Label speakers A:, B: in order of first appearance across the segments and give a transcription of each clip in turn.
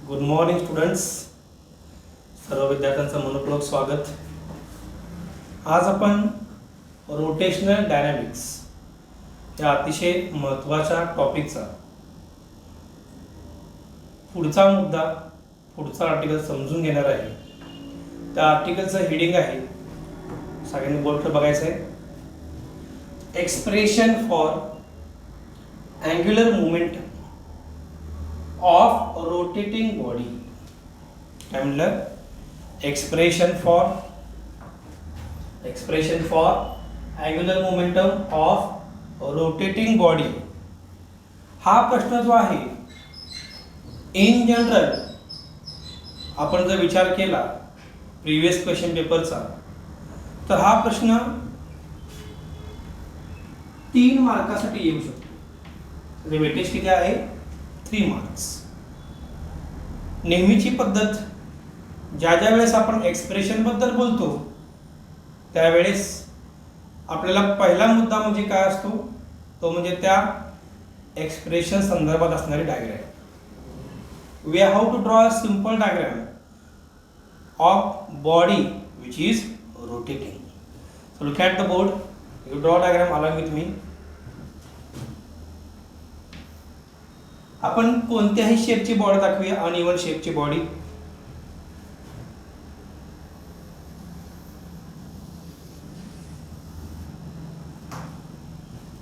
A: Good morning students. सर्व विद्यार्थ्यांचं मनपूर्वक स्वागत. आज आपण रोटेशनल डायनॅमिक्स या अतिशय महत्त्वाच्या टॉपिकचा पुढचा मुद्दा, पुढचा आर्टिकल समजून घेणार आहे. त्या आर्टिकलचं हेडिंग आहे, सगळ्यांनी बोर्डवर बघायचं आहे, expression for angular movement of rotating body. काय म्हणलं? Expression for angular momentum of rotating body. हा प्रश्न जो आहे इन जनरल आपण जर विचार केला प्रिव्हियस क्वेश्चन पेपरचा, तर हा प्रश्न 3 मार्कासाठी येऊ शकतो. त्याचे वेटेज किती आहे? 3 मार्क्स. नेहमीची पद्धत, ज्या वेळेस आपण एक्सप्रेशन बद्दल बोलतो त्यावेळेस आपल्याला पहिला मुद्दा म्हणजे काय असतो, तो म्हणजे त्या एक्सप्रेशन संदर्भात असणारी diagram. We how to draw a simple diagram of body which is rotating. So look at the board, you draw diagram along with me. आपण कोणत्याही शेपची बॉडी दाखवूया, अनइवन शेपची body.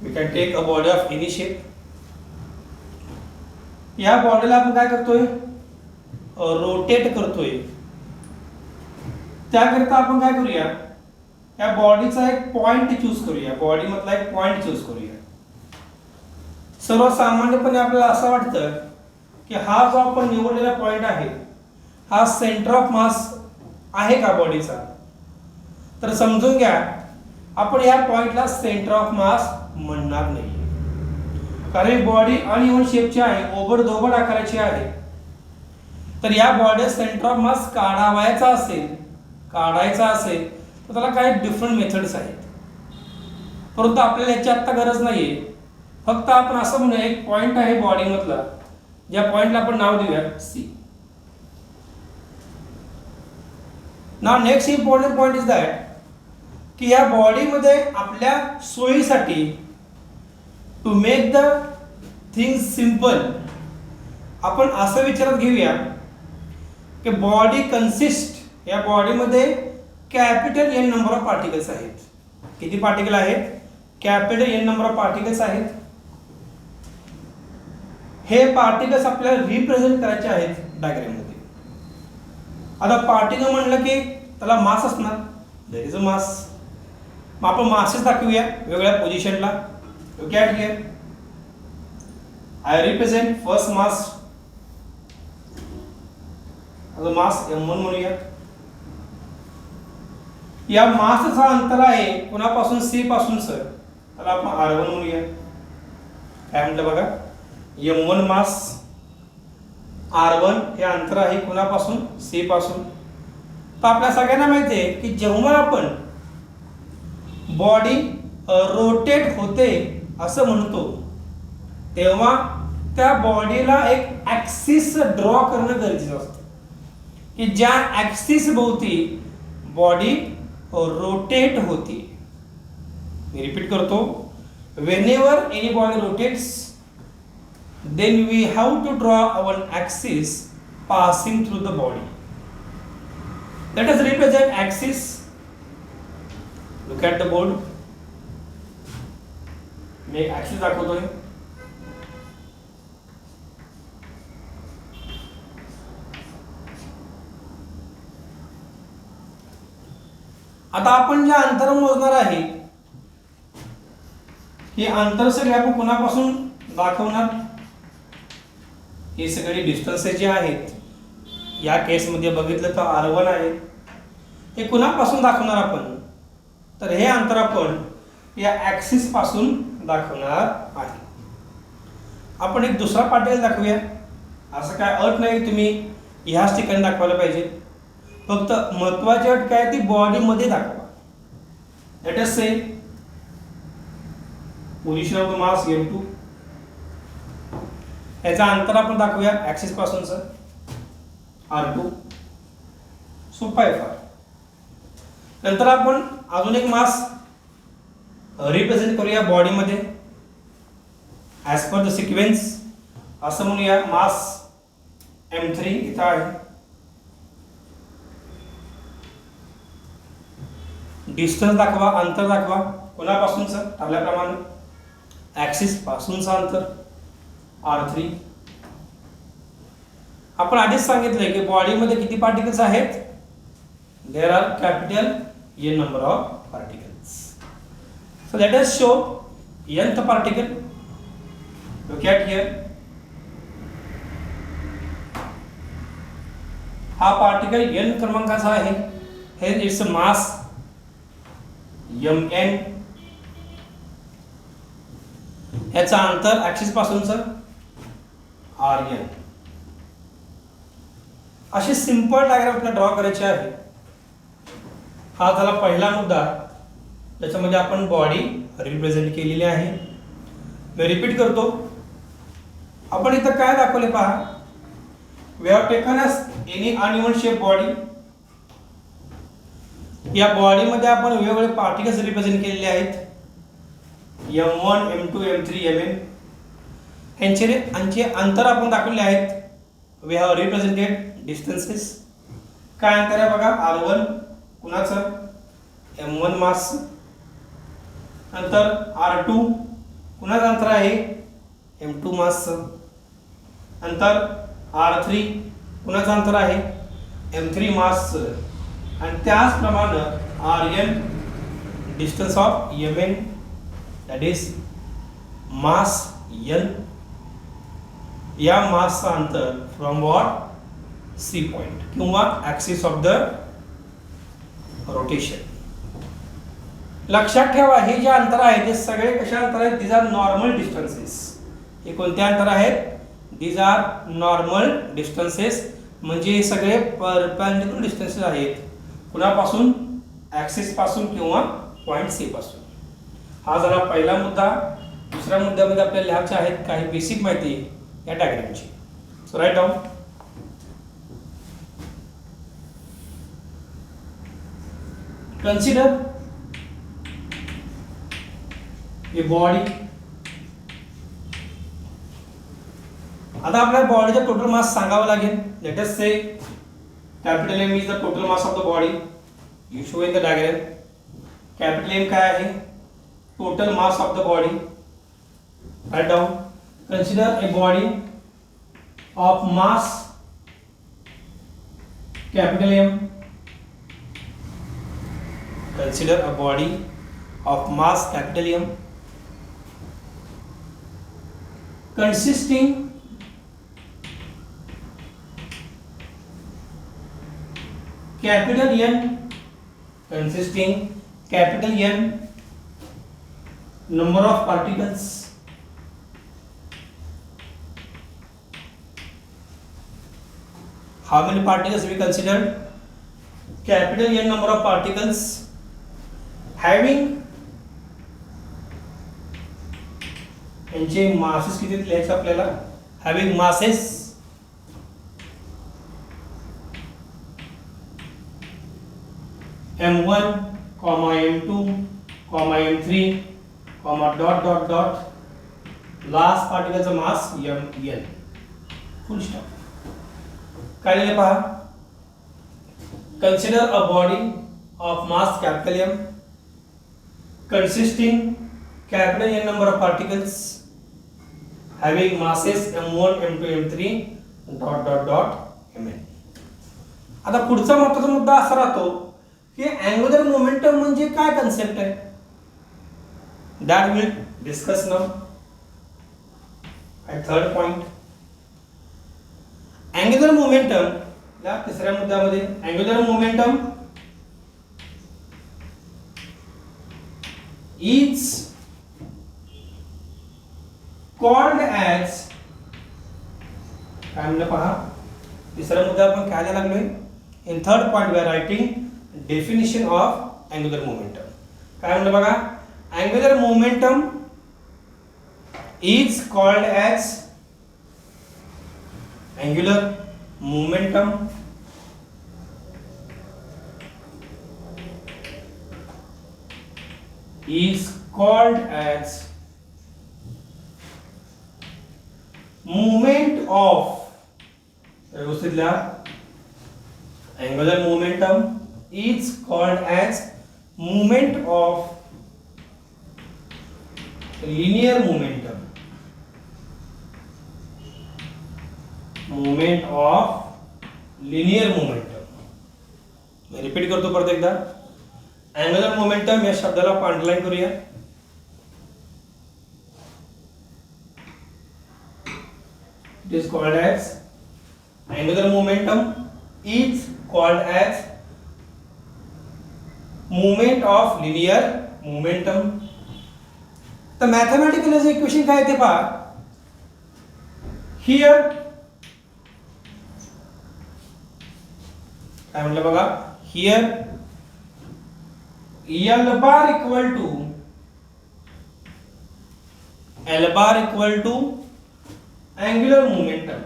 A: We can take a body of any shape. या बॉडीला आपण काय करतोय? रोटेट करतोय. त्याकरिता आपण काय करूया? या बॉडीचा एक पॉइंट चूज करूया, बॉडी मधला एक पॉइंट चूज करूया. सर्वसामान्यपणे आपल्याला असं वाटतं की हा जो आपण निवडलेला पॉइंट आहे हा सेंटर ऑफ मास आहे का बॉडीचा? तर समजून घ्या, आपण या पॉइंटला सेंटर ऑफ मास म्हणणार नाही, कारण बॉडी अनइवन शेपची आहे, ओबड-धोबड आकाराची आहे. तर या बॉडी सेंटर ऑफ मास काढायचा असेल तर त्याला काही डिफरंट मेथड्स आहेत, परंतु आपल्याला याची आत्ता गरज नाहीये. फक्त आपण असं म्हणूया एक पॉइंट आहे बॉडी मधला, ज्या पॉइंटला आपण नाव देऊया सी. नाव next important point is that की या बॉडीमध्ये आपल्या सोयीसाठी to make the things simple आपण असं विचारात घेऊया की बॉडी कन्सिस्ट, या बॉडीमध्ये capital N number of particles आहेत. किती पार्टिकल आहेत? Capital N number of particles आहेत. हे पार्टिकल्स आपल्याला रिप्रेझेंट करायचे आहेत डायग्राम मध्ये. आता पार्टिकल म्हणलं की त्याला मास असणार, देयर इज अ मास. मग आपण मासेस दाखवूया वेगळ्या पोझिशनला. Look at here, I represent first mass as a mass m1 म्हणूया. या मासचा अंतर आहे कोणापासून? सी पासून सर, त्याला आपण r1 म्हणूया. काय म्हटलं बघा, m1 मास, r1 हे अंतर आहे कोणापासून? सी पासून. तर आपल्या सगळ्यांना माहिती आहे की जेव्हा आपण बॉडी रोटेट होते असं म्हणतो तेव्हा त्या बॉडीला एक ॲक्सिस ड्रॉ करणं गरजेचं असतं की ज्या ॲक्सिस भोवती बॉडी रोटेट होती. मी रिपीट करतो, whenever any body rotates then we have to draw our axis passing through the body. Let us represent axis. Look at the board. Me axis दाखवतोय. आता आपण जे अंतर मोजणार आहे हे अंतर सगळे आपण कोणापासून दाखवणार? हे सगळे डिस्टन्सेस जे आहेत, या केसमध्ये बघितलं तर r1 आहे. हे कुणापासून दाखवणार आपण? तर हे अंतर आपण या ॲक्सिस पासून दाखवणार आहे. आपण एक दुसरा पार्टिकल दाखवूया. असं काय अट नाही तुम्ही ह्याच ठिकाणी दाखवायला पाहिजे, फक्त महत्वाची अट काय, ती बॉडी मध्ये दाखवा. Late us say position of the mass m2. याचा अंतर आपण दाखवूया ॲक्सिस पासूनचं. R2. सोपा आहे फार. नंतर आपण अजून एक मास रिप्रेझेंट करूया बॉडीमध्ये ॲज पर द सिक्वेन्स. असं म्हणूया मास M3 इथं आहे. डिस्टन्स दाखवा, अंतर दाखवा. कोणापासूनचं ठरल्याप्रमाणे ॲक्सिस पासूनचं अंतर R3. आपण आधीच सांगितलंय की बॉडीमध्ये किती पार्टिकल्स आहेत. There are capital N number of particles. So let us show nth particle. Look at here. हा पार्टिकल N क्रमांकाचा आहे. हे इट्स मास Mn. याचा अंतर ॲक्सिस पासूनचं Rn. अशी सिंपल डायग्राम आपल्याला ड्रॉ करायची आहे. हा झाला पहिला मुद्दा ज्याच्यामध्ये आपण बॉडी रिप्रेझेंट केलेली आहे. मी रिपीट करतो. आपण इथं काय दाखवले पहा. We have taken as any uneven shape body. या बॉडीमध्ये आपण वेगवेगळे पार्टिकल्स रिप्रेझेंट केलेले आहेत. M1, M2, M3, Mn. यांचे अंतर आपण दाखवले आहेत. We have represented distances. काय अंतर आहे बघा. R1 कुणाचं M1 मास. नंतर R2 कुणाचं अंतर आहे M2 मासचं. नंतर R3 कुणाचं अंतर आहे M3 मासचं. आणि त्याचप्रमाणे Rn distance of Mn that is mass N. या मासचं अंतर फ्रॉम वॉट C पॉइंट किंवा ॲक्सिस ऑफ द रोटेशन. लक्षात ठेवा हे जे अंतर आहे ते सगळे कशा अंतर आहेत. These are normal distances. हे कोणते अंतर आहेत. These are normal distances. म्हणजे हे सगळे परपेंडिक्युलर डिस्टन्सेस आहेत. कुणापासून ॲक्सिस पासून किंवा पॉईंट C पासून. हा झाला पहिला मुद्दा. दुसऱ्या मुद्द्यामध्ये आपल्याला लिहायचे आहेत काही बेसिक माहिती या डायग्रामची. So right down. Consider a body. आता आपल्या बॉडीचा टोटल मास सांगावा लागेल. Let us say capital M is the total mass of the body. You show in the diagram. Capital M काय आहे. Total mass of the body. Right down. Consider a body of mass capital M. Consider a body of mass capital M consisting capital N number of particles. How many particles we considered? Capital N number of particles having यांचे masses किती लिहायचे आपल्याला. having masses M1, M2, M3, dot last particle mass Mn. Full stop. काय लिहिले पहा. Consider a body of mass capital M consisting capital N number of particles having masses M1, M2, M3 dot Mn. आता पुढचा महत्त्वाचा मुद्दा असा राहतो की अँग्युलर मोमेंटम म्हणजे काय कन्सेप्ट आहे. That will discuss now at third point. Angular momentum या तिसऱ्या मुद्द्यामध्ये. Angular momentum is called as काय म्हणलं पहा. तिसरा मुद्दा आपण काय लिहायला लागलोय. In third point we are writing definition of angular momentum. काय म्हणलं बघा. Angular momentum is called as angular momentum is called as movement of व्यवस्थित लिहा angular momentum is called as movement of linear momentum. Movement of linear momentum. मैं repeat करतो परत एकदा. angular momentum या शब्दाला आपण अंडरलाइन करूया. It is called as angular momentum is called as movement of linear momentum. तर मॅथमॅटिकल इक्वेशन काय ते पहा. हिअर काय म्हटलं बघा. Here L bar equal to angular momentum.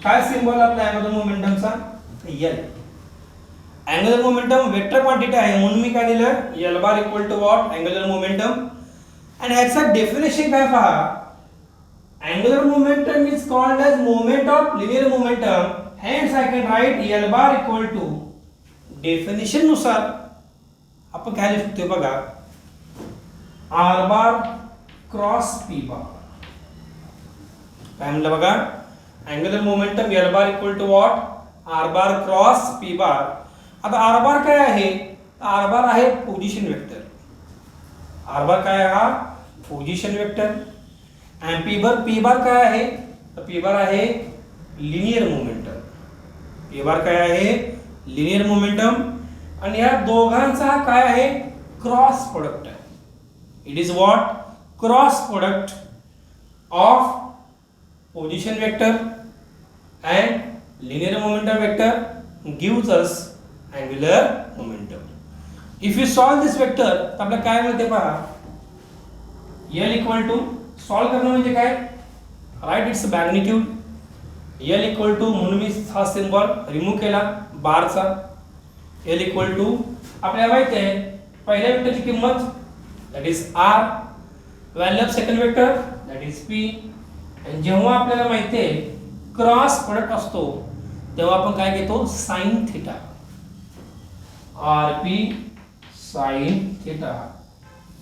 A: काय सिंबल आपला angular momentumचा L. angular momentum vector quantity आहे म्हणून मी काय दिलं L bar equal to what angular momentum. आणि ह्याचा डेफिनेशन काय पहा. angular momentum is called as moment of linear momentum. Hence I can write L bar equal to definition नुसार आपण काय लिहू शकतो बघा R bar cross P bar. काय म्हणलं बघा angular momentum L bar equal to what R bar cross P bar. आता R bar काय आहे. R bar आहे पोझिशन वेक्टर. R bar काय आहे हा पोझिशन वेक्टर. आणि P bar काय आहे तर P bar आहे लिनियर मोमेंटम. P bar काय आहे लिनियर मोमेंटम. आणि या दोघांचा काय आहे क्रॉस प्रोडक्ट आहे. It is what cross product of position vector and linear momentum vector gives us angular momentum. If you solve this vector तर आपल्याला काय मिळते पहा. L equal to सॉल्व करणं म्हणजे काय right it's magnitude. L equal to म्हणून मी हा सिंबल रिमूव्ह केला बारचा. L equal to आपल्याला माहिती आहे पहिल्या वेक्टरची किंमत that is R. Value of second vector that is P. आणि जेव्हा आपल्याला माहिती आहे क्रॉस प्रोडक्ट असतो तेव्हा आपण काय घेतो sine theta. RP sin theta.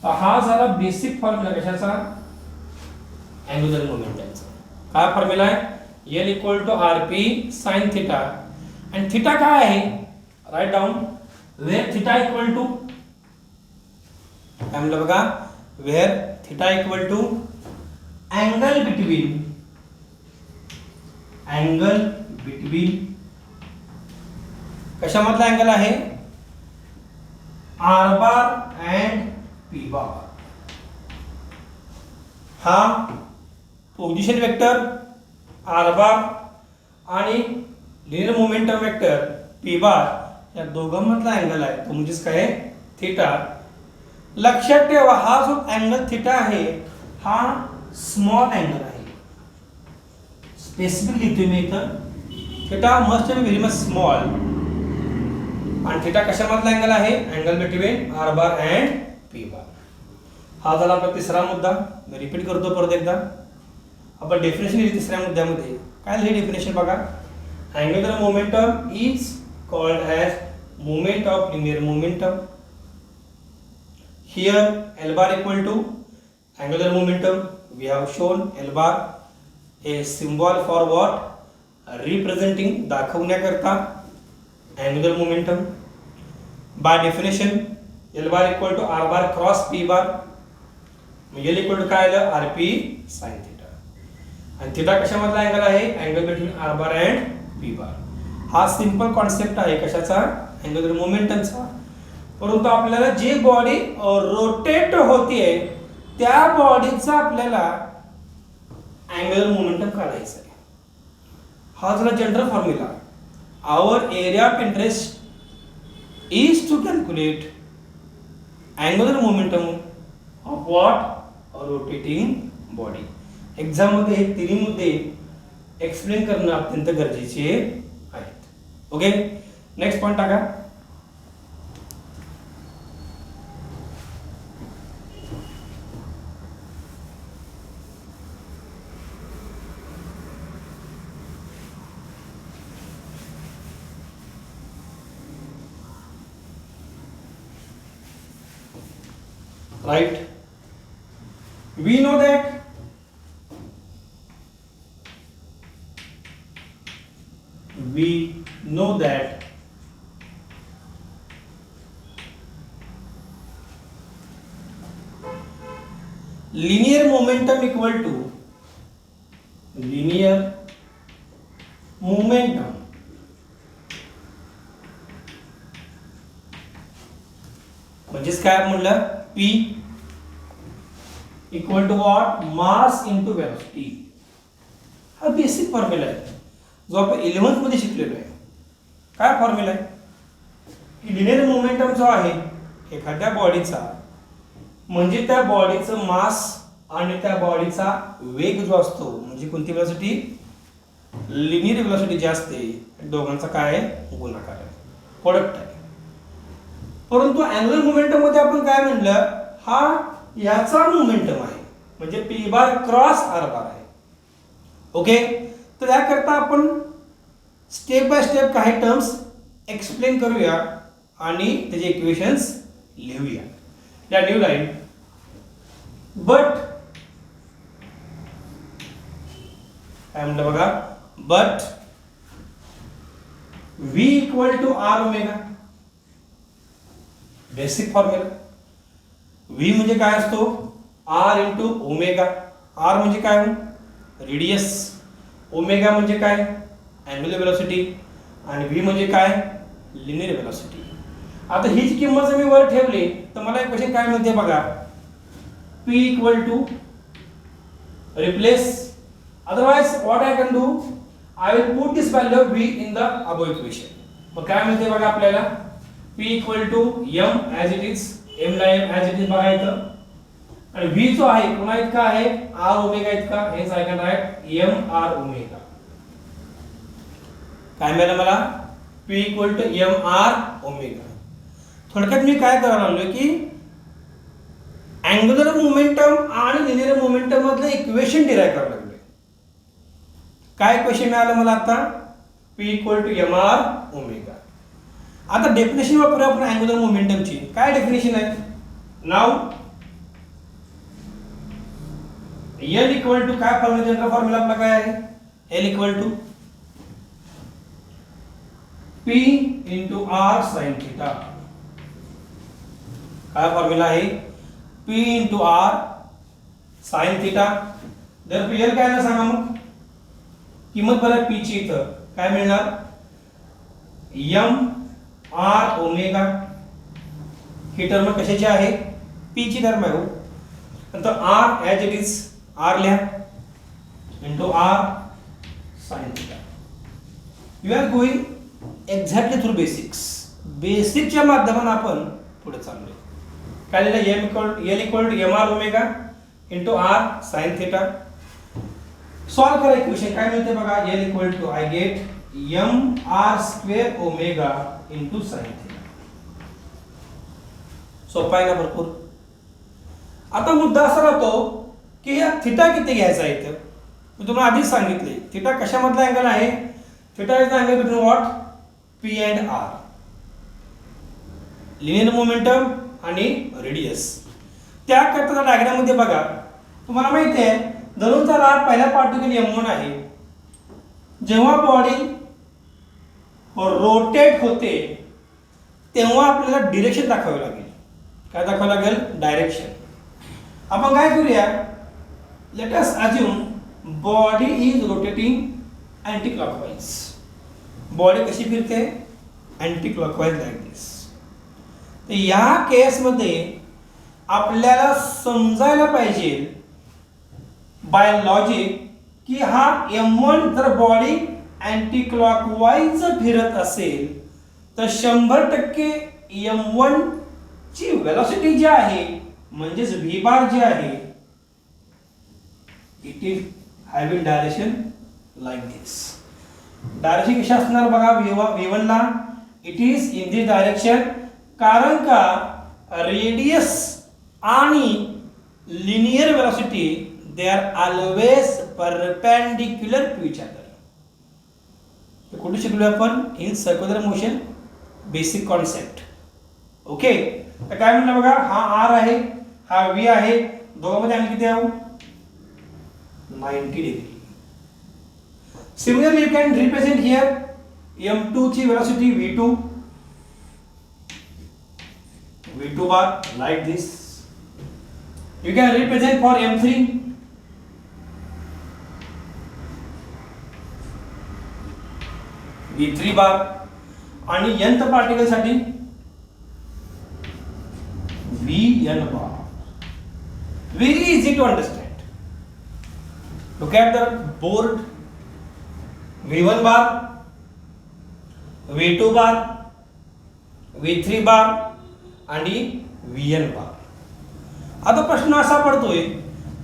A: हा झाला बेसिक फॉर्म्युला कशाचा अँग्युलर मोमेंटमचा. काय फॉर्म्युला आहे L equal to RP sin theta. आणि थीटा काय आहे right down where theta equal to काय म्हणलं बघा where theta equal to angle between कशामधला अँगल आहे R bar and P bar. हा पोझिशन वेक्टर R bar आणि linear momentum vector P bar या दोघांमधला अँगल आहे तो म्हणजेच काय थीटा. लक्षात ठेवा हा जो अँगल थीटा आहे हा स्मॉल अँगल आहे. स्पेसिफिक लिहितो मी इथं theta must be very much small. आणि थीटा कशामधला अँगल आहे angle between R bar and P bar. हा झाला आपला तिसरा मुद्दा. मी रिपीट करतो परत एकदा. आपण डेफिनेशन लिहिली तिसऱ्या मुद्द्यामध्ये. काय लिहिली डेफिनेशन बघा. Angular momentum is called as moment of linear momentum. Here L bar equal to angular momentum. We have shown L bar a symbol for what representing दाखवण्याकरता angular momentum. By definition L bar equal to R bar cross P bar. L equal to काय आलं RP sin theta. आणि theta कशामधला angle आहे angle between R bar and P bar. हा simple concept आहे कशाचा angular मोमेंटमचा. परंतु आपल्याला जी body rotate होतीये त्या बॉडीचा आपल्याला अँग्युलर मोमेंटम काढायचा आहे. हा झाला general formula. Our area of interest is to calculate angular momentum of what? A rotating body. Exam मध्ये हे तिन्ही मुद्दे एक्सप्लेन करणं अत्यंत गरजेचे आहेत. ओके, नेक्स्ट पॉइंट टाका. Right? We know that linear momentum equal to linear momentum म्हणजेच काय म्हणलं, P equal to what, mass into velocity. हा बेसिक फॉर्म्युला आहे जो आपण 11th मध्ये शिकलेलो आहे. काय फॉर्म्युला आहे की लिनियर मोमेंटम जो आहे एखाद्या बॉडीचा म्हणजे त्या बॉडीचं मास आणि त्या बॉडीचा वेग जो असतो, म्हणजे कोणती वेलोसिटी, लिनियर वेलोसिटी जी असते, दोघांचा काय आहे, गुणाकार आहे, प्रोडक्ट आहे. परंतु अँग्युलर मोमेंटम मध्ये आपण काय म्हणलं, हा याचा मोमेंटम आहे म्हणजे P bar cross R bar आहे. ओके, तर याकरता आपण स्टेप बाय स्टेप काही टर्म्स एक्सप्लेन करूया आणि त्याचे इक्वेशन्स लिहूया. या न्यू लाईन, बट काय म्हणलं बघा, but V equal to R omega, basic formula. V म्हणजे काय असतो, आर इंटू ओमेगा. आर म्हणजे काय, रेडियस. ओमेगा म्हणजे काय, अँग्युलर वेलोसिटी. आणि व्ही म्हणजे काय, लिनियर वेलोसिटी. आता हीच किंमत जर मी वर ठेवली तर मला एक क्वेश्चन काय मिळते बघा, P equal to replace. Otherwise what I can do, I will put this value of V in the above equation. मग काय मिळते बघा आपल्याला, P equal to m as it is, m ला m ॲज इट इज बघा इथं. आणि V जो आहे पुन्हा इतका आहे r ओमेगा इतका, हेच I can write m r omega. काय मिळालं मला, P equal to m r omega. थोडक्यात मी काय करायला लागलोय की अँग्युलर मोमेंटम आणि लिनियर मोमेंटम मधलं इक्वेशन डिराइव्ह करायला लागलोय. काय इक्वेशन मिळालं मला आता, P equal to m r omega. आता डेफिनेशन वापरूया आपण अँग्युलर मोमेंटमची. काय डेफिनेशन आहे, नाव L इक्वल टू काय फॉर्म्युला, जनरल फॉर्म्युला आपला काय आहे, L equal to P into R sine theta. काय फॉर्म्युला आहे, P into R sine theta. जर L काय ना सांगा, मग किंमत बरं P ची इथं काय मिळणार, m r ओमेगा. ही टर्म कशाची आहे, P ची टर्म आहे. नंतर r as it is, r लिहा into r sine theta. You are going exactly through basics. बेसिकच्या माध्यमातून आपण पुढे चाललोय. काय लिहिलं, L equal to m r omega into r sine theta. Solve करा इक्वेशन. काय मिळते बघा, L equal to I get m r square omega into sine theta. सोपा आहे ना भरपूर. आता मुद्दा असा राहतो की या थिटा किती घ्यायचा आहे. इथं मी तुम्हाला आधीच सांगितले थिटा कशामधला अँगल आहे, theta is the angle between what, P and R. Linear momentum आणि रेडियस. त्याकरता डायग्राम मध्ये बघा, तुम्हाला माहिती आहे धनुचा राग पहिला पार्टिकल m1 आहे. जेव्हा बॉडी रोटेट होते तेव्हा आपल्याला डिरेक्शन दाखवावे लागेल. काय दाखवावं लागेल, डायरेक्शन. आपण काय करूया, let us assume body is rotating anti clockwise. Body कशी फिरते, अँटी क्लॉकवाइज लाईक दिस. तर या केसमध्ये आपल्याला समजायला पाहिजे बाय लॉजिक की हा m1 जर बॉडी अँटी क्लॉकवाइज फिरत असेल तर 100% m1 ची वेलोसिटी जी आहे म्हणजेच v बार जी आहे it is having direction like this. Direction कशी असणार बघा V1 ला it is in this direction, कारण का रेडियस आणि linear velocity they are always perpendicular to each other. कुठे शिकलो आपण in circular motion basic concept. Okay, तर काय म्हणलं बघा, हा R आहे, हा V आहे, दोघांमध्ये अँगल किती आहे 90 degree. Similarly, you can represent here m2 ची velocity v2 bar like this. You can represent for m3 v3 bar आणि nth पार्टिकल साठी vn bar. Very easy to understand. Look at the board. V1 bar, V2 bar, V3 बार आणि Vn बार. आता प्रश्न असा पडतोय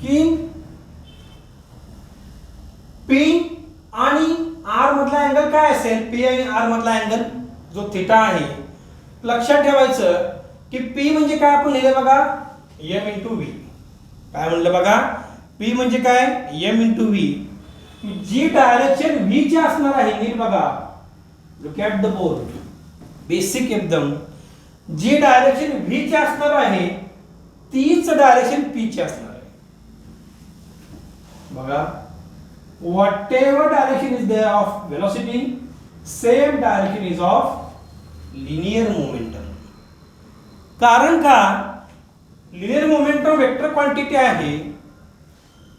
A: की P आणि R मधला अँगल काय असेल. P आणि R मधला अँगल जो थीटा आहे, लक्षात ठेवायचं की P म्हणजे काय आपण लिहिले बघा m × v. काय म्हणलं बघा, P म्हणजे काय m × v. जी डायरेक्शन v ची असणार आहे, नीट बघा, look at the board, basic एकदम. जी डायरेक्शन v ची असणार आहे तीच डायरेक्शन p ची असणार आहे. बघा, whatever direction is there of velocity, same direction is of linear momentum. कारण का लिनियर मोमेंटम वेक्टर क्वांटिटी आहे.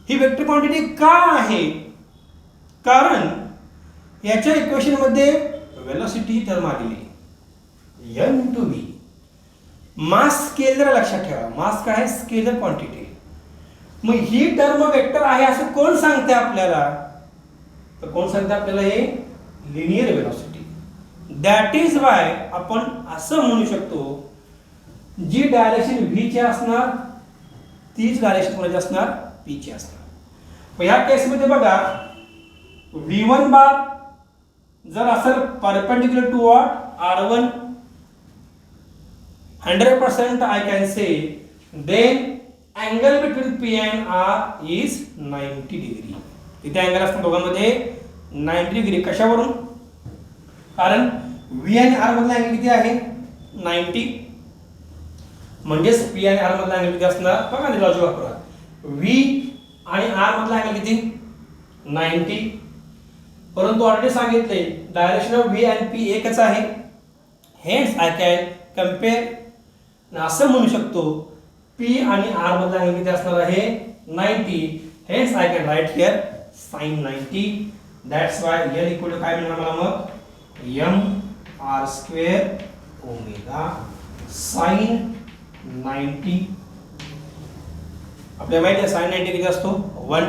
A: ही वेक्टर क्वांटिटी का आहे, कारण याच्या इक्वेशन मध्ये वेलोसिटी टर्म आलेली m × v. मास स्केलर लक्षात ठेवा, मास काय आहे स्केलर क्वांटिटी. मग ही टर्म वेक्टर आहे असं कोण सांगते आपल्याला, तर कोण सांगते आपल्याला हे linear velocity. That is Y आपण असं म्हणू शकतो जी डायरेक्शन v ची असणार तीच डायरेक्शन कोणाची असणार p ची असणार. मग या केस मध्ये बघा V1 बार जर असेल perpendicular to what R1 100%, I can say then angle between P and R is 90 degree. इथे अँगल असतो दोघांमध्ये 90 डिग्री. कशावरून, कारण V आणि R मधला अँगल किती आहे 90, म्हणजेच P आणि R मधला अँगल किती असणार बघा, लॉजिक वापरा. V आणि R मधला अँगल किती 90, परंतु ऑलरेडी सांगितले डायरेक्शन ऑफ V आणि P एकच आहे. हेन्स आय कॅन कम्पेअर, असं म्हणू शकतो P आणि R मधला अँगल किती असणार आहे 90. Hence I can write here sin 90. That's why L equal to काय मिळणार मला मग mr² ओमेगा sin 90. आपल्याला माहिती आहे sin 90 किती असतो 1.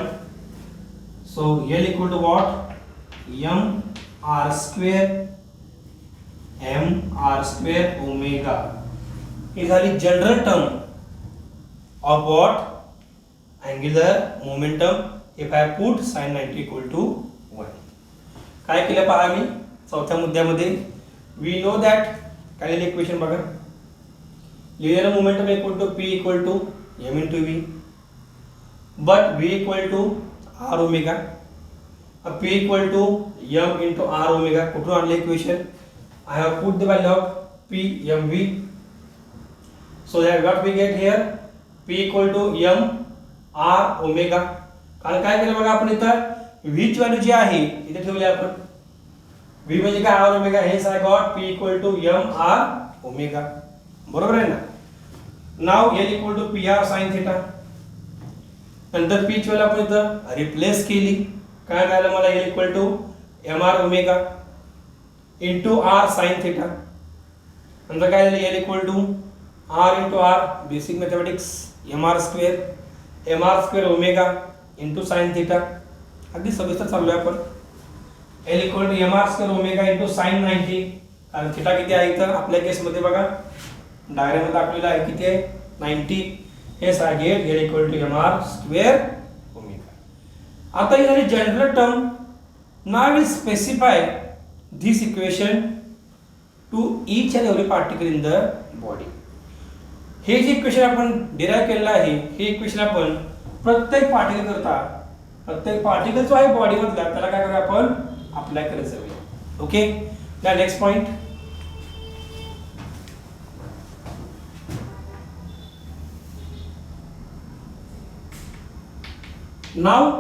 A: So L equal to what mr² omega. ही झाली general term of what angular momentum if I put sin 90 equal to 1. काय केलं पहा मी चौथ्या मुद्द्यामध्ये. वी नो दॅट काय लिहिले इक्वेशन बघा, linear momentum equal to p equal to m × v, but v equal to r omega, p equal to m × r omega. कुठून आणले equation, I have put the value of p mv, so that what we get here p equal to m r omega. कारण काय केलं बघा आपण इथं v ची value जी आहे इथे ठेवली आपण, v म्हणजे काय r ओमेगा. हेच I got p equal to m r omega. बरोबर आहे ना. नाव l equal to p r sin theta. नंतर p ची व्हॅल्यू आपण इथं रिप्लेस केली, काय मिळालं मला l equal to m r omega into r sin theta. नंतर काय झालं l equal to r into r basic mathematics mr² omega into sin theta. अगदी सविस्तर चाललोय आपण. l equal to mr² omega into sin 90. कारण थीटा किती आहे इथं आपल्या केस मध्ये बघा डायग्राम मध्ये दाखवलेला आहे किती आहे 90. हे get l equal to mr² omega. आता ही झाली general term Now I will specify this equation to each and every particle in the body. हे जे इक्वेशन आपण डिराइव केलेलं आहे हे इक्वेशन आपण प्रत्येक पार्टिकल करता प्रत्येक पार्टिकल जो आहे बॉडी मधला त्याला काय करूया आपण अप्लाय करत जाऊया. Okay, the next point. नाव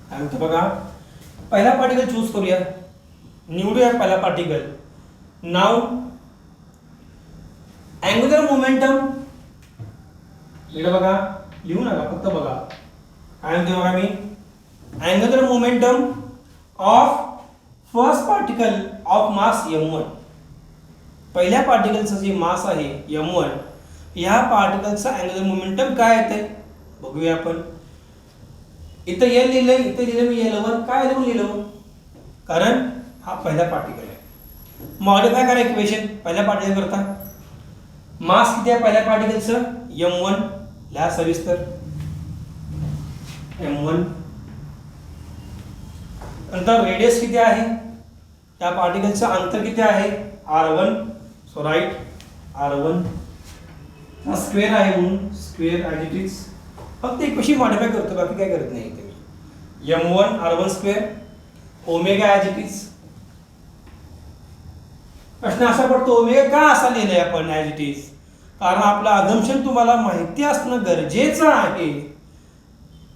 A: काय म्हणतो बघा, पहिला पार्टिकल चूज करूया, निवडूया पहिला पार्टिकल. नाव अँग्युलर मोमेंटम इकडे बघा, लिहू नका फक्त बघा काय म्हणतो बघा मी. Angular momentum of first particle of mass m1. पहिल्या पार्टिकलचं जे मास आहे m1 या पार्टिकलचा अँग्युलर मोमेंटम काय येते बघूया आपण. इथं एल लिहिलंय, इथं लिहिलं मी L1. काय लिहून लिहिलं कारण हा पहिला पार्टिकल आहे. मॉडिफाय करा इक्वेशन पहिल्या पार्टिकल करता. मास किती आहे पहिल्या पार्टिकलचं m1 लिहा सविस्तर m1. नंतर रेडियस किती आहे त्या पार्टिकलचं अंतर किती आहे r1. So write r1. हा स्क्वेअर आहे म्हणून स्क्वेअर ॲज इट इज. फक्त एक कशी मॉडिफाय करतो बाकी काय करत नाही इथे मी. m1 r1 square omega as it is. प्रश्न असा पडतो ओमेगा का असा लिहिलंय आपण ॲज इट इज, कारण आपलं अझम्पशन तुम्हाला माहिती असणं गरजेचं आहे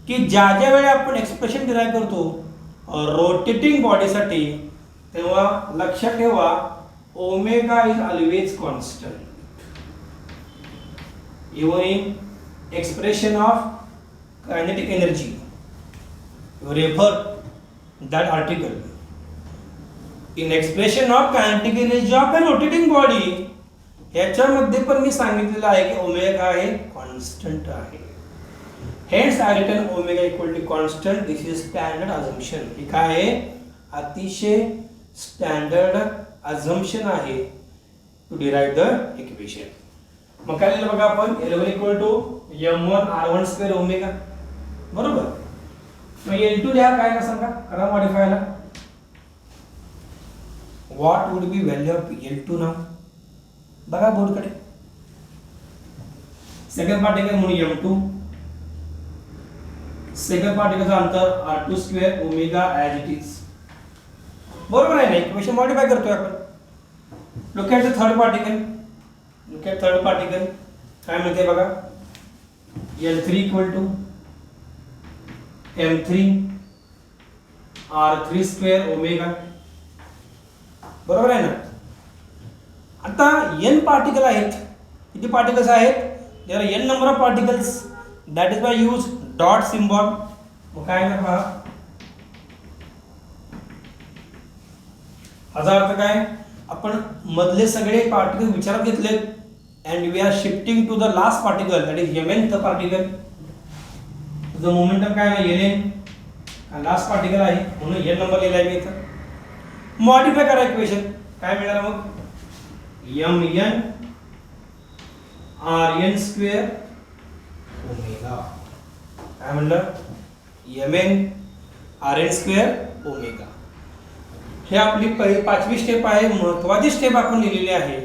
A: की ज्या ज्या वेळी आपण एक्सप्रेशन डिराइव करतो रोटेटिंग बॉडीसाठी तेव्हा लक्षात ठेवा omega is always constant. Even in expression of kinetic energy you refer that article. In expression of kinetic energy of a rotating body ह्याच्यामध्ये पण मी सांगितलेलं आहे की ओमेगा आहे कॉन्स्टंट आहे. Hence I written omega equal to constant. This is standard assumption. हे काय आहे अतिशय स्टँडर्ड assumption आहे to derive the equation. मग काय लिहिलं बघा आपण L1 equal to m1 r1 square omega. बरोबर. मग L2 लिहा काय का सांगा करा मॉडिफायला. What would be value of L2 नाव बघा बोर्डकडे. सेकंड पार्टिकल म्हणून m2. सेकंड पार्टिकलचं अंतर r2 square omega as it is. बरोबर आहे ना, इक्वेशन मॉडिफाय करतोय आपण. Look at the third particle. Look at third particle काय म्हणते बघा. L3 equal to m3 r3 square omega. बरोबर आहे ना. आता n पार्टिकल आहेत. किती पार्टिकल्स आहेत there are n number of particles. That is why use dot symbol. मग काय ना पहा याचा अर्थ काय आपण मधले सगळे पार्टिकल विचारात घेतले and we are shifting to the last particle that is mnth particle. the momentum काय आहे nn लास्ट पार्टिकल आहे म्हणून n नंबर लिहिलाय मी इथं. मॉडिफाय करा इक्वेशन काय मिळालं मग mn rn स्क्वेअर ओमेगा. काय म्हणलं mn rn स्क्वेअर ओमेगा. हे आपली पाचवी स्टेप आहे, महत्त्वाची स्टेप आपण लिहिलेली आहे.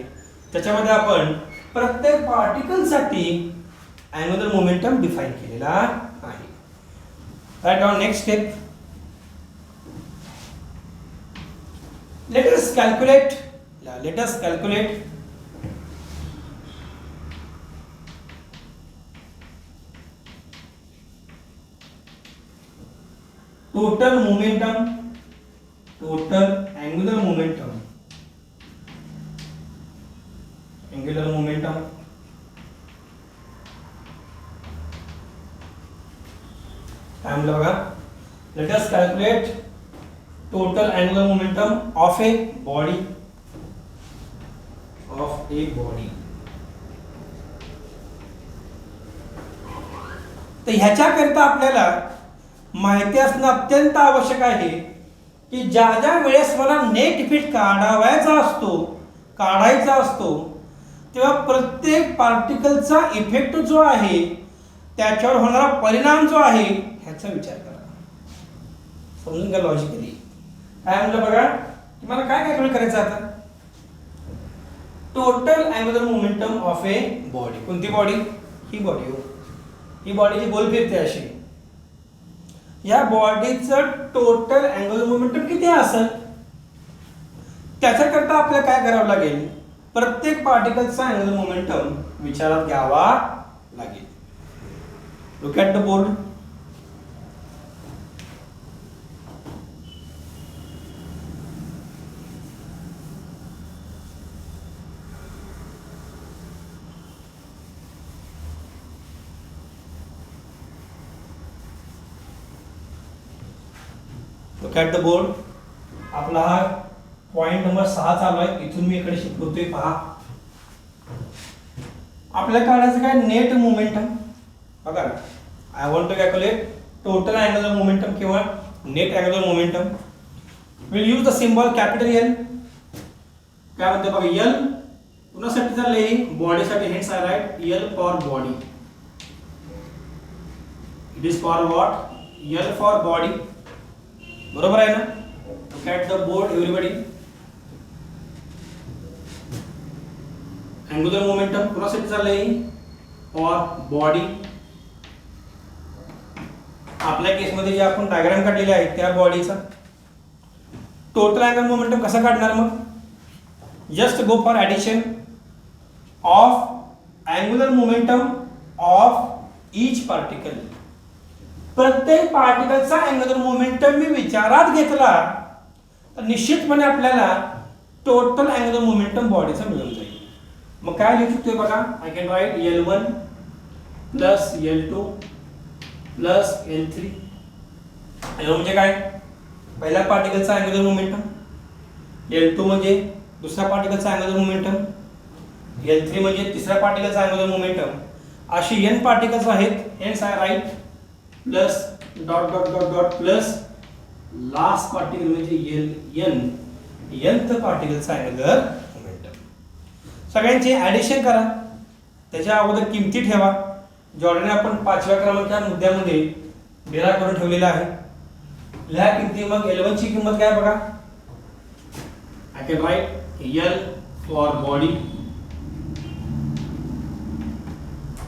A: त्याच्यामध्ये आपण प्रत्येक पार्टिकल साठी अँग्युलर मोमेंटम डिफाइन केलेला आहे. Right on next step. Let us calculate total angular momentum काय म्हणलं बघा. Let us calculate total angular momentum of a body. तर ह्याच्याकरिता आपल्याला माहिती असणं अत्यंत आवश्यक आहे की ज्या ज्या वेळेस मला नेट इफेक्ट काढायचा असतो तेव्हा प्रत्येक पार्टिकलचा इफेक्ट जो आहे त्याच्यावर होणारा परिणाम जो आहे ह्याचा विचार करा. समजून घ्या लॉजिकली. काय म्हटलं बघा, तुम्हाला काय कॅल्क्युलेट करायचं आता? Total angular momentum of a body. कोणती बॉडी? ही बॉडी हो. ही बॉडी जी गोल फिरते अशी. या बॉडीचं टोटल अँग्युलर मोमेंटम किती असेल? त्याच्याकरता आपल्याला काय करावं लागेल? प्रत्येक पार्टिकलचा अँग्युलर मोमेंटम विचारात घ्यावा लागेल. Look at the board. Look at the board. आपला हा पॉइंट नंबर 6 चालू आहे. इथून मी इकडे शिफ्ट होतोय. पहा, आपल्याला काढायचं काय? Net momentum. बघा, I want to calculate total angular momentum किंवा net angular momentum. Will use the symbol capital L. काय म्हणते बघा, एल कुणासाठी चाललंय? बॉडीसाठी. Hence I write L for body. It is for what? L for body. बरोबर आहे ना? Look at the board everybody. Angular momentum कुणासाठी चाललंय? For body. आपल्या केसमध्ये जे आपण डायग्राम काढलेले आहे त्या बॉडीचा टोटल अँग्युलर मोमेंटम कसा काढणार? मग just go for addition of angular momentum of each particle. प्रत्येक पार्टिकलचा अँग्युलर मोमेंटम मी विचारात घेतला तर निश्चितपणे आपल्याला टोटल अँग्युलर मोमेंटम बॉडीचा मिळून जाईल. मग काय लिहू शकतोय बघा? I can right L1 plus L2 plus L3. L1 म्हणजे काय? पहिल्या पार्टिकलचा अँग्युलर मोमेंटम. L2 म्हणजे दुसऱ्या पार्टिकलचा अँग्युलर मोमेंटम. L3 म्हणजे तिसऱ्या पार्टिकलचा अँग्युलर मोमेंटम. अशी n पार्टिकल्स आहेत. Hence I write plus dot dot dot dot plus last particle म्हणजे nth पार्टिकलचा अँग्युलर मोमेंटम. सगळ्यांचे ॲडिशन करा. त्याच्या अगोदर किमती ठेवा. जॉर्डनने आपण 5व्या क्रमांकाच्या मुद्द्यामध्ये डेरा करून ठेवलेला आहे. ह्या किमती. मग L1 ची किंमत काय बघा? I can right L for body.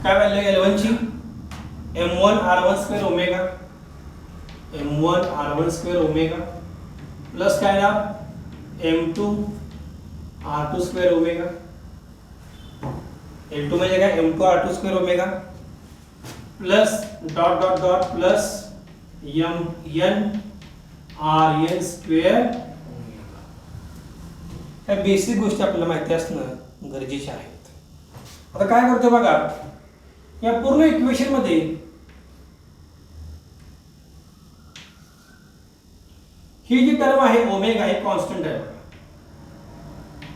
A: काय व्हॅल्यू L1 ची? m1 r1 square omega. m1 r1 square omega plus काय ना m2 r2 square omega. L2 म्हणजे काय? m2 r2 square omega plus dot dot dot plus mn rn square omega. ह्या basic गोष्टी आपल्याला माहिती असणं गरजेचे आहेत. आता काय करतो बघा, या पूर्ण इक्वेशन मध्ये ही जी टर्म आहे ओमेगा हे कॉन्स्टंट आहे.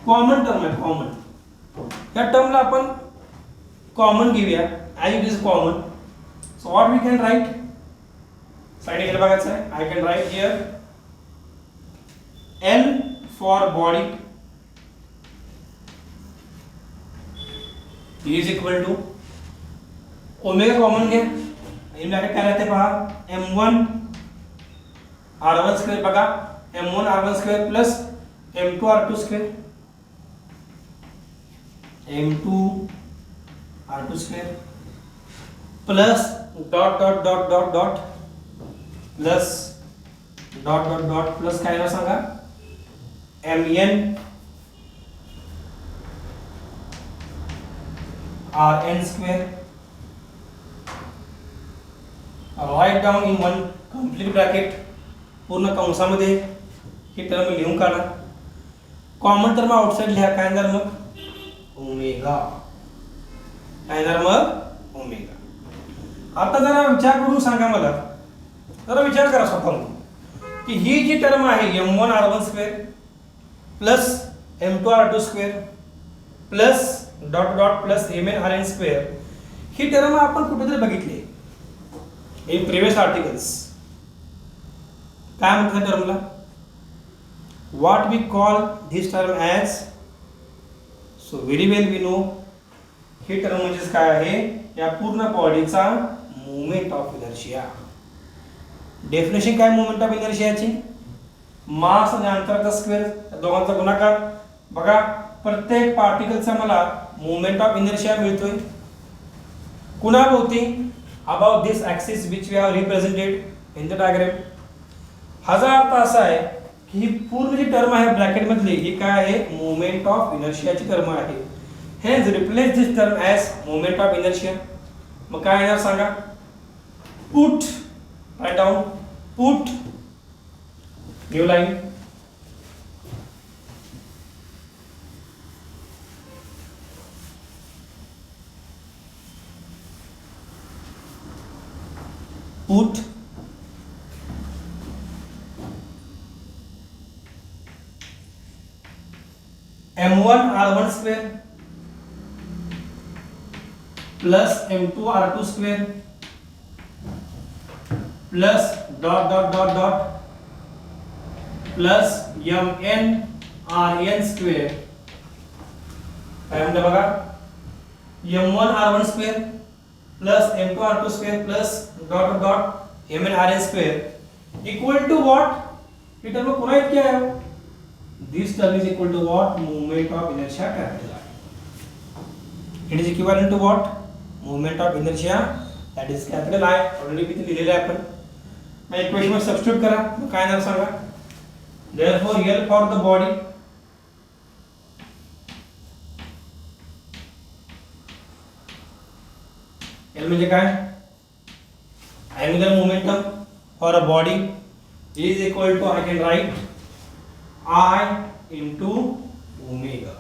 A: कॉमन टर्म आहे. कॉमन या टर्मला आपण कॉमन घेऊया as it is common. So what we can write? Side गेलं बघायचं आहे. I can write here L for body is equal to omega common घ्या. इनडायरेक्ट काय राहते पहा? m1 r1 स्क्वेअर बघा. m1 r1 square plus m2 r2 square. m2 r2 square plus dot dot dot dot dot plus dot dot dot plus काय ना सांगा? mn rn square. Write down in one complete bracket. पूर्ण कंसामध्ये ही term लिहून काढा. Common term outside लिहा. काय येणार मग? ओमेगा. काय येणार मग? ओमेगा. आता जरा विचार करून सांगा मला. जरा विचार करा स्वतः की ही जी टर्म आहे m1 r1 square plus m2 r2 square plus dot dot plus mn rn square, ही टर्म आपण कुठेतरी बघितली इन प्रिव्हियस आर्टिकल्स. काय म्हणतात टर्मला? What we call this term as? So very well we know ही टर्म म्हणजे काय आहे? या पूर्ण बॉडीचा मोमेंट ऑफ इनर्शिया. डेफिनेशन काय मोमेंट ऑफ इनर्शियाची? मास आणि अंतराचा स्क्वेअर, दोघांचा गुणाकार. बघा प्रत्येक पार्टिकलचा मला मोमेंट ऑफ इनर्शिया मिळतोय कुणाभोवती? About this axis which we have represented in the diagram. ह्याचा अर्थ असा आहे की ही पूर्ण जी टर्म आहे ब्रॅकेटमधली ही काय आहे? मोमेंट ऑफ इनर्शियाची टर्म आहे. Hence replace this term as moment of inertia. मग काय येणार सांगा? Put write down put new line put m1 r1 square plus m2 r2 square plus dot dot dot dot plus mn rn square. काय म्हणते बघा? m1 r1 square plus m2 r2 square plus dot dot dot mn rn square equal to what? ये term पुन्हा इतकी आहे. This term is equal to what? Moment of inertia capital R. It is equivalent to what? Moment of inertia that is capital I. Already इथे लिहिलेलं आहे आपण. मग equation मध्ये सबस्टिट्यूट करा. मग काय येणार सांगा? Therefore L for the body L म्हणजे काय? Angular momentum for a body is equal to I can write I into omega.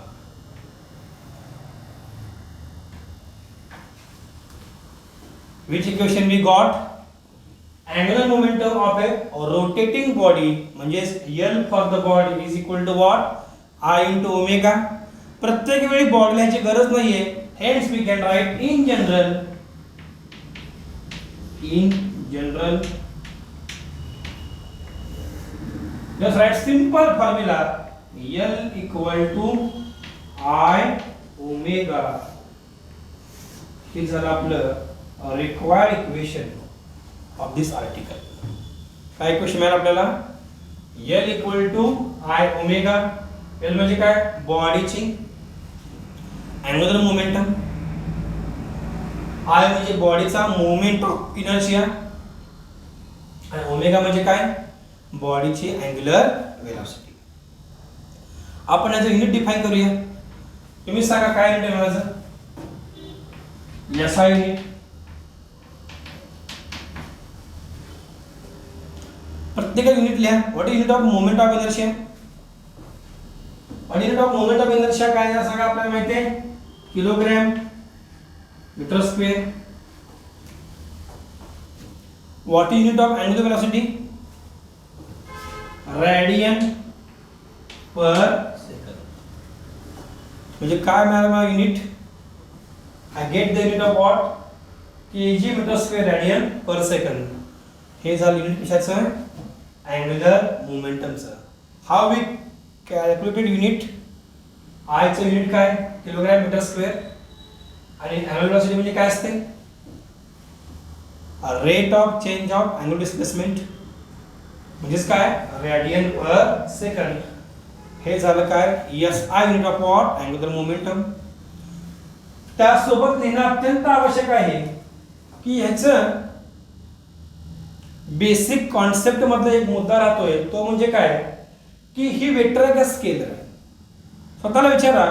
A: Which equation we got? Angular momentum of a rotating body म्हणजेच L for the body is equal to what? I into omega. प्रत्येक वेळी बॉडीला ह्याची गरज नाहीये. Hence we can write in general just write simple formula L equal to I omega. हे झालं आपलं required equation of this article. काय इक्वेशन मिळालं आपल्याला? L equal to I omega. L म्हणजे काय? बॉडीची angular momentum. I म्हणजे बॉडीचा मोमेंट ऑफ इनर्शिया आणि ओमेगा म्हणजे काय? बॉडीची अँग्युलर वेलोसिटी. आपण याचं युनिट डिफाइन करूया. तुम्ही सांगा काय युनिट आहे माझं? SI unit. प्रत्येक युनिट लिहा. What is unit of moment of inertia? What unit of moment of inertia काय आहे सांगा? आपल्याला माहिती आहे kilogram metre square. What is unit of angular velocity? Radian per second. म्हणजे काय मिळालं मला unit? I get the unit of what? KG metre square radian per second. हे झालं युनिट कशाचं? अँग्युलर मोमेंटमचं. How we calculated unit? I चं unit काय? Kilogram metre square. आणि अँग्युलर वेलोसिटी म्हणजे काय असते? Rate of change of angular displacement म्हणजेच काय? Radian per second. हे झालं काय? SI unit of what? Angular momentum. त्यासोबत लिहिणं अत्यंत आवश्यक आहे की ह्याचं बेसिक कॉन्सेप्ट मधला एक मुद्दा राहतोय तो म्हणजे काय की ही वेक्टर आहे का स्केलर आहे? स्वतःला विचारा.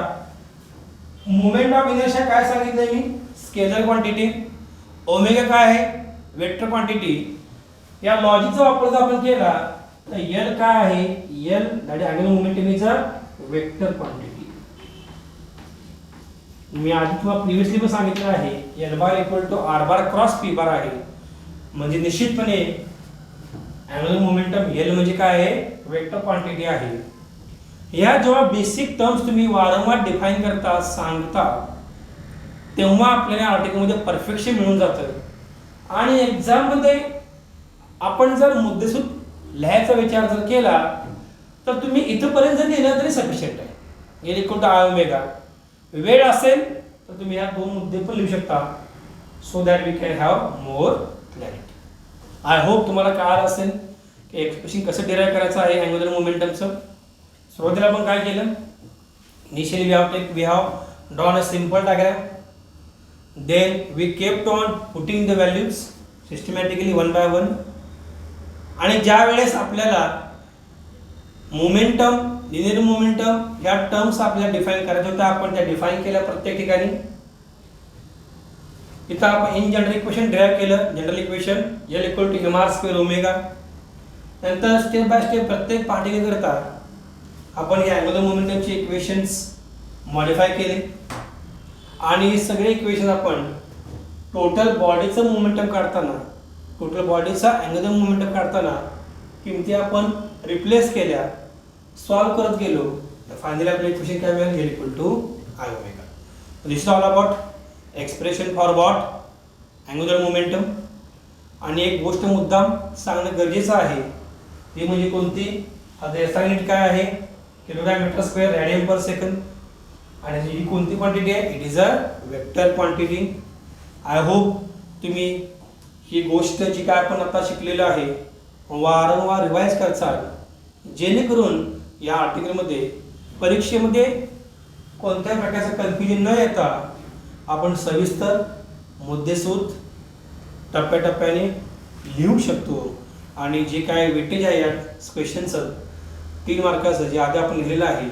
A: मोमेंट ऑफ इनर्शिया काय सांगितलंय मी? Scalar quantity. ओमेगा काय आहे? Vector quantity. या लॉजिकचा वापर जर आपण केला तर L काय आहे? L that is angular momentum is a vector quantity. मी आधी तुम्हाला प्रिव्हियसली पण सांगितलं आहे L bar equal to R bar cross P bar आहे. म्हणजे निश्चितपणे अँग्युलर मोमेंटम L म्हणजे काय आहे? वेक्टर क्वांटिटी आहे. या जेव्हा बेसिक टर्म्स तुम्ही वारंवार डिफाइन करता सांगता तेव्हा आपल्याला आर्टिकलमध्ये परफेक्शन मिळून जातं. आणि एक्झाममध्ये आपण जर मुद्देसूद लिहायचा विचार जर केला तर तुम्ही इथपर्यंत जर लिहिलं तरी सफिशियंट आहे. L equal to I omega. वेळ असेल तर तुम्ही या दोन मुद्दे पण लिहू शकता so that we can have more clarity. I hope तुम्हाला कळालं असेल की एक्सप्रेशन कसं डिराईव्ह करायचं आहे अँग्युलर मोमेंटमचं. सुरुवातीला आपण काय केलं, initially we have drawn a simple diagram, then we kept on putting the values systematically one by one. आणि ज्या वेळेस आपल्याला मोमेंटम, लिनियर मोमेंटम ह्या टर्म्स आपल्याला डिफाईन करायच्या होत्या, आपण त्या डिफाईन केल्या प्रत्येक ठिकाणी. इथं आपण इन जनरल इक्वेशन ड्राईव्ह केलं, general equation L equal to mr square omega. नंतर स्टेप बाय स्टेप प्रत्येक पार्टिकल करता आपण या अँग्युलर मोमेंटमचे इक्वेशन्स मॉडिफाय केले आणि सगळे इक्वेशन आपण टोटल बॉडीचं मोमेंटम काढताना, टोटल बॉडीचा अँग्युलर मोमेंटम काढताना किमती आपण रिप्लेस केल्या, सॉल्व करत गेलो, तर फायनली आपलं इक्वेशन काय मिळालं, L equal to I omega. This is all about expression for what, angular momentum. आणि एक गोष्ट मुद्दाम सांगणं गरजेचं आहे ती म्हणजे कोणती, आता एसआय युनिट काय आहे, kilogram metre square radian per second. आणि ही कोणती क्वांटिटी आहे, it is a vector quantity. I hope तुम्ही ही गोष्ट जी काय आपण आता शिकलेलं आहे वारंवार रिवाइज करचाल, जेणेकरून या आर्टिकलमध्ये परीक्षेमध्ये कोणत्याही प्रकारचं कन्फ्युजन न येता आपण सविस्तर मुद्देसूद टप्प्याटप्प्याने लिहू शकतो. आणि जे काय वेटेज आहे या क्वेश्चनचं 3 मार्काचं जे आधी आपण लिहिलेलं आहे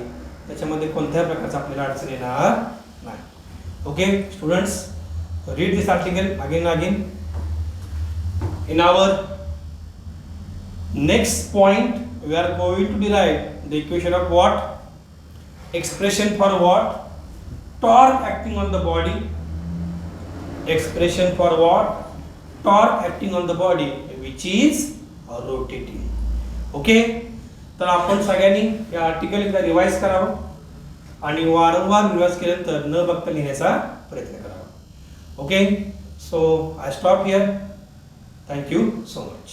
A: त्याच्यामध्ये कोणत्याही प्रकारचा आपल्याला अडचण येणार नाही. Okay students, read this article again again. In our next point, we are going to derive the equation of what? Expression for what? Torque acting on the body. Expression for what? Torque acting on the body, which is rotating. Okay? तर आपण सगळ्यांनी या article एकदा revise करावं आणि वारंवार revise केल्यानंतर न बघता लिहिण्याचा प्रयत्न करावा. Okay, so I stop here. Thank you so much.